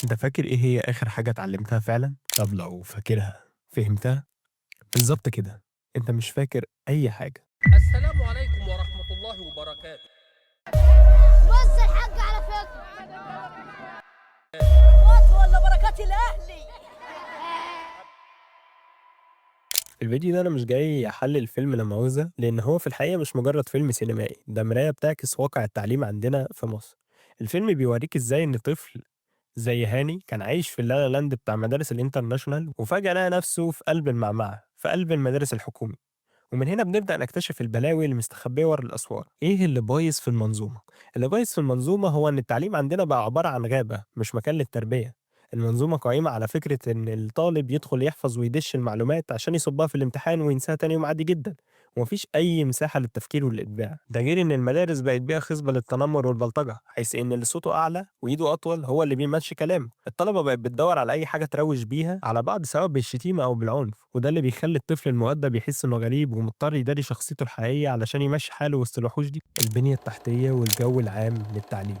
أنت فاكر إيه هي آخر حاجة اتعلمتها فعلًا؟ طب لو فاكرها، فهمتها؟ بالضبط كده، أنت مش فاكر أي حاجة. السلام عليكم ورحمة الله وبركاته. بص الحاج على فكرة فضل ولا بركات الأهلي. الفيديو ده أنا مش جاي أحلل فيلم لا مؤاخذة، لأن هو في الحقيقة مش مجرد فيلم سينمائي، ده مراية بتعكس واقع التعليم عندنا في مصر. الفيلم بيوريك إزاي إن طفل زي هاني كان عايش في اللا لا لاند بتاع مدارس الانترناشونال، وفجأة لقى نفسه في قلب المعمعة، في قلب المدارس الحكومي. ومن هنا بنبدأ نكتشف البلاوي اللي مستخبية ورا الأسوار. إيه اللي بايظ في المنظومة؟ اللي بايظ في المنظومة هو إن التعليم عندنا بقى عبارة عن غابة مش مكان للتربية. المنظومة قائمة على فكرة إن الطالب يدخل يحفظ ويدش المعلومات عشان يصبها في الامتحان وينساها تاني يوم عادي جدا، ومفيش أي مساحة للتفكير والإبداع. ده غير إن المدارس بقت بيئة خصبة للتنمر والبلطجة، حيث إن اللي صوته أعلى وإيده أطول هو اللي بيمشي كلامه. الطلبة بقت بتدور على أي حاجة تروج بيها على بعض سواء بالشتيمة أو بالعنف، وده اللي بيخلي الطفل المؤدب يحس إنه غريب ومضطر يداري شخصيته الحقيقية علشان يمشي حاله وسط الوحوش دي. البنية التحتية والجو العام للتعليم.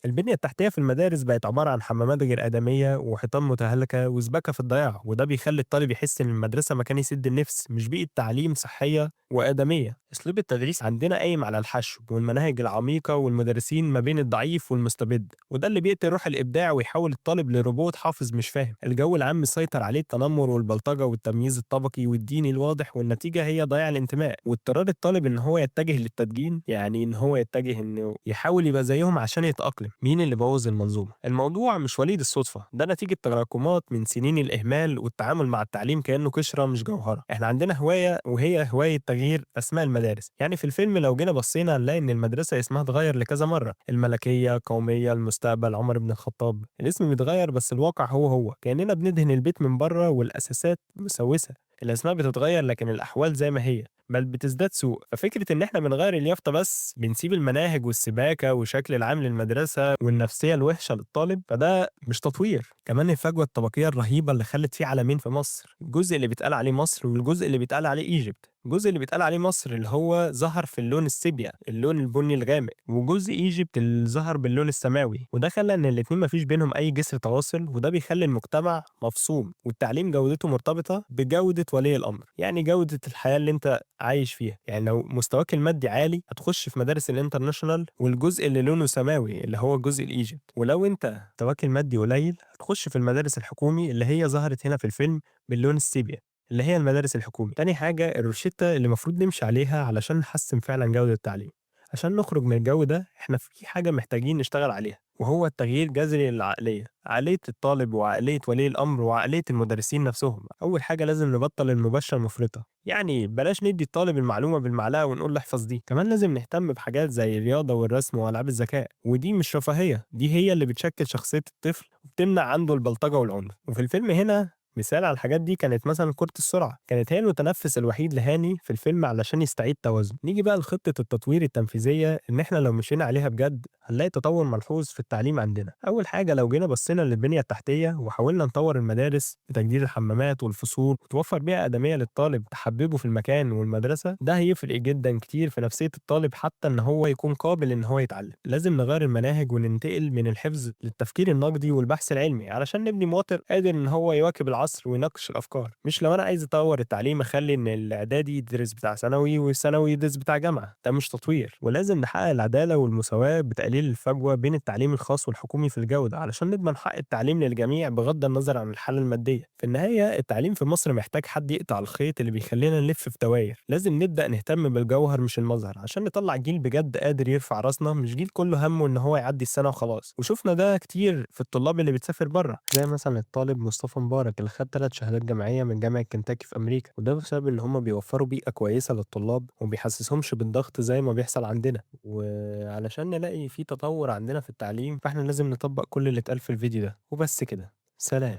البنية التحتية في المدارس بقت عبارة عن حمامات غير آدمية وحيطان متهالكة وسباكة في الضياع، وده بيخلي الطالب يحس إن المدرسة مكان يسد النفس مش بيئة تعليم صحية وآدمية. أسلوب التدريس عندنا قايم على الحشو والمناهج العميقة والمدرسين ما بين الضعيف والمستبد، وده اللي بيقتل روح الإبداع ويحول الطالب لروبوت حافظ مش فاهم. الجو العام مسيطر عليه التنمر والبلطجة والتمييز الطبقي والديني الواضح، والنتيجة هي ضياع الانتماء واضطرار الطالب إن هو يتجه للتدجين، يعني إن هو يتجه إنه يحاول يبقى زيهم عشان يتأقلم. مين اللي بوظ المنظومة؟ الموضوع مش وليد الصدفة، ده نتيجة تراكمات من سنين الإهمال والتعامل مع التعليم كأنه قشرة مش جوهرة. إحنا عندنا هواية وهي هواية تغيير أسماء المدارس. يعني في الفيلم لو جينا بصينا هنلاقي إن المدرسة اسمها اتغير لكذا مرة: الملكية، قومية، المستقبل، عمر بن الخطاب. الاسم بيتغير بس الواقع هو هو، كأننا بندهن البيت من بره والأساسات مسوسة. الأسماء بتتغير لكن الأحوال زي ما هي، بل بتزداد سوء. ففكرة إن إحنا بنغير اليافطة بس بنسيب المناهج والسباكة والشكل العام للمدرسة والنفسية الوحشة للطالب، فده مش تطوير. كمان الفجوة الطبقية الرهيبة اللي خلت فيه عالمين في مصر: الجزء اللي بيتقال عليه مصر والجزء اللي بيتقال عليه ايجيبت. الجزء اللي بيتقال عليه مصر اللي هو ظهر في اللون السيبيا، اللون البني الغامق، وجزء ايجيبت اللي ظهر باللون السماوي، وده خلى ان الاتنين مفيش بينهم اي جسر تواصل، وده بيخلي المجتمع مفصوم والتعليم جودته مرتبطة بجودة ولي الامر، يعني جودة الحياة اللي انت عايش فيها. يعني لو مستواك المادي عالي هتخش في مدارس الانترناشونال والجزء اللي لونه سماوي اللي هو جزء الايجيبت، ولو انت مستواك المادي قليل هتخش في المدارس الحكومي اللي هي ظهرت هنا في الفيلم باللون السيبيا، اللي هي المدارس الحكومي. تاني حاجة الروشتة اللي المفروض نمشي عليها علشان نحسن فعلا جودة التعليم. عشان نخرج من الجو ده احنا في حاجة محتاجين نشتغل عليها، وهو التغيير جذري للعقلية، عقلية الطالب وعقلية ولي الأمر وعقلية المدرسين نفسهم. أول حاجة لازم نبطل المباشرة المفرطة، يعني بلاش ندي الطالب المعلومة بالمعلقة ونقول له احفظ دي. كمان لازم نهتم بحاجات زي الرياضة والرسم وألعاب الذكاء، ودي مش رفاهية، دي هي اللي بتشكل شخصية الطفل وبتمنع عنده البلطجة والعنف. وفي الفيلم هنا مثال على الحاجات دي كانت مثلا كرة السرعة، كانت هي المتنفس الوحيد لهاني في الفيلم علشان يستعيد توازن. نيجي بقى لخطة التطوير التنفيذية، إن إحنا لو مشينا عليها بجد هنلاقي تطور ملحوظ في التعليم عندنا. أول حاجة لو جينا بصينا للبنية التحتية وحاولنا نطور المدارس بتجديد الحمامات والفصول وتوفر بيئة آدمية للطالب تحببه في المكان والمدرسة، ده هيفرق جدا كتير في نفسية الطالب حتى إن هو يكون قابل إن هو يتعلم. لازم نغير المناهج وننتقل من الحفظ للتفكير النقدي والبحث العلمي علشان نبني مواطن قادر إن هو يواكب العصر ويناقش الأفكار. مش لو أنا عايز أطور التعليم أخلي إن الإعدادي يدرس بتاع ثانوي والثانوي يدرس بتاع جامعة، ده مش تطوير. ولازم نحقق العدالة والمساواة بتقليل الفجوة بين التعليم الخاص والحكومي في الجودة علشان نضمن حق التعليم للجميع بغض النظر عن الحالة المادية. في النهاية التعليم في مصر محتاج حد يقطع الخيط اللي بيخلينا نلف في دواير. لازم نبدأ نهتم بالجوهر مش المظهر عشان نطلع جيل بجد قادر يرفع راسنا، مش جيل كله همه إن هو يعدي السنة وخلاص. وشفنا ده كتير في الطلاب اللي بتسافر بره، زي مثلا الطالب مصطفى مبارك اللي خد 3 شهادات جامعية من جامعة كنتاكي في أمريكا، وده بسبب إن هم بيوفروا بيئة كويسة للطلاب ومبيحسسهمش بالضغط زي ما بيحصل عندنا. وعلشان نلاقي في تطور عندنا في التعليم فاحنا لازم نطبق كل اللي اتقال في الفيديو ده. وبس كده، سلام.